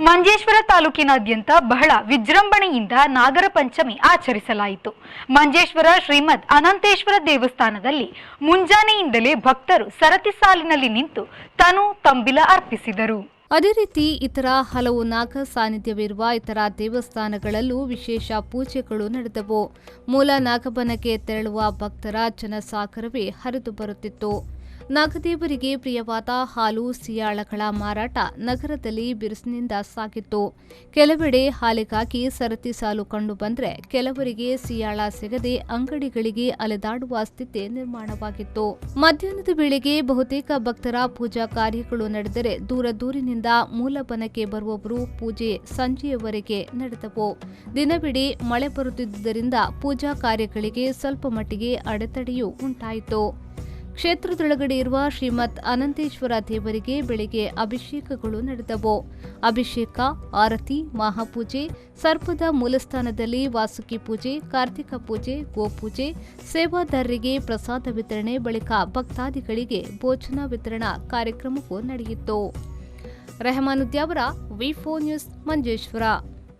ಮಂಜೇಶ್ವರ ತಾಲೂಕಿನಾದ್ಯಂತ ಬಹಳ ವಿಜೃಂಭಣೆಯಿಂದ ನಾಗರ ಪಂಚಮಿ ಆಚರಿಸಲಾಯಿತು. ಮಂಜೇಶ್ವರ ಶ್ರೀಮದ್ ಅನಂತೇಶ್ವರ ದೇವಸ್ಥಾನದಲ್ಲಿ ಮುಂಜಾನೆಯಿಂದಲೇ ಭಕ್ತರು ಸರತಿ ಸಾಲಿನಲ್ಲಿ ನಿಂತು ತನು ತಂಬಿಲ ಅರ್ಪಿಸಿದರು. ಅದೇ ರೀತಿ ಇತರ ಹಲವು ನಾಗ ಸಾನ್ನಿಧ್ಯವಿರುವ ಇತರ ದೇವಸ್ಥಾನಗಳಲ್ಲೂ ವಿಶೇಷ ಪೂಜೆಗಳು ನಡೆದವು. ಮೂಲ ನಾಗಬನಕ್ಕೆ ತೆರಳುವ ಭಕ್ತರ ಜನಸಾಗರವೇ ಹರಿದು ಬರುತ್ತಿತ್ತು. ನಾಗದೇವರಿಗೆ ಪ್ರಿಯವಾದ ಹಾಲು ಸಿಯಾಳಗಳ ಮಾರಾಟ ನಗರದಲ್ಲಿ ಬಿರುಸಿನಿಂದ ಸಾಗಿತ್ತು. ಕೆಲವೆಡೆ ಹಾಲಿಗಾಗಿ ಸರತಿ ಸಾಲು ಕಂಡುಬಂದರೆ ಕೆಲವರಿಗೆ ಸಿಯಾಳ ಸಿಗದೆ ಅಂಗಡಿಗಳಿಗೆ ಅಲೆದಾಡುವ ಸ್ಥಿತಿ ನಿರ್ಮಾಣವಾಗಿತ್ತು. ಮಧ್ಯಾಹ್ನದ ವೇಳೆಗೆ ಬಹುತೇಕ ಭಕ್ತರ ಪೂಜಾ ಕಾರ್ಯಗಳು ನಡೆದರೆ ದೂರದೂರಿನಿಂದ ಮೂಲಬನಕ್ಕೆ ಬರುವವರು ಪೂಜೆ ಸಂಜೆಯವರೆಗೆ ನಡೆದವು. ದಿನವಿಡೀ ಮಳೆ ಬರುತ್ತಿದ್ದುದರಿಂದ ಪೂಜಾ ಕಾರ್ಯಗಳಿಗೆ ಸ್ವಲ್ಪ ಮಟ್ಟಿಗೆ ಅಡೆತಡೆಯೂ ಉಂಟಾಯಿತು. ಕ್ಷೇತ್ರದೊಳಗಡೆ ಇರುವ ಶ್ರೀಮತ್ ಅನಂತೇಶ್ವರ ದೇವರಿಗೆ ಬೆಳಿಗ್ಗೆ ಅಭಿಷೇಕಗಳು ನಡೆದವು. ಅಭಿಷೇಕ, ಆರತಿ, ಮಹಾಪೂಜೆ, ಸರ್ಪದ ಮೂಲಸ್ಥಾನದಲ್ಲಿ ವಾಸುಕಿ ಪೂಜೆ, ಕಾರ್ತಿಕ ಪೂಜೆ, ಗೋಪೂಜೆ, ಸೇವಾದಾರರಿಗೆ ಪ್ರಸಾದ ವಿತರಣೆ ಬಳಿಕ ಭಕ್ತಾದಿಗಳಿಗೆ ಭೋಜನ ವಿತರಣಾ ಕಾರ್ಯಕ್ರಮವೂ ನಡೆಯಿತು. ರೆಹಮಾನುದ್ಯಾವರ ವಿ4 ನ್ಯೂಸ್ ಮಂಜೇಶ್ವರ.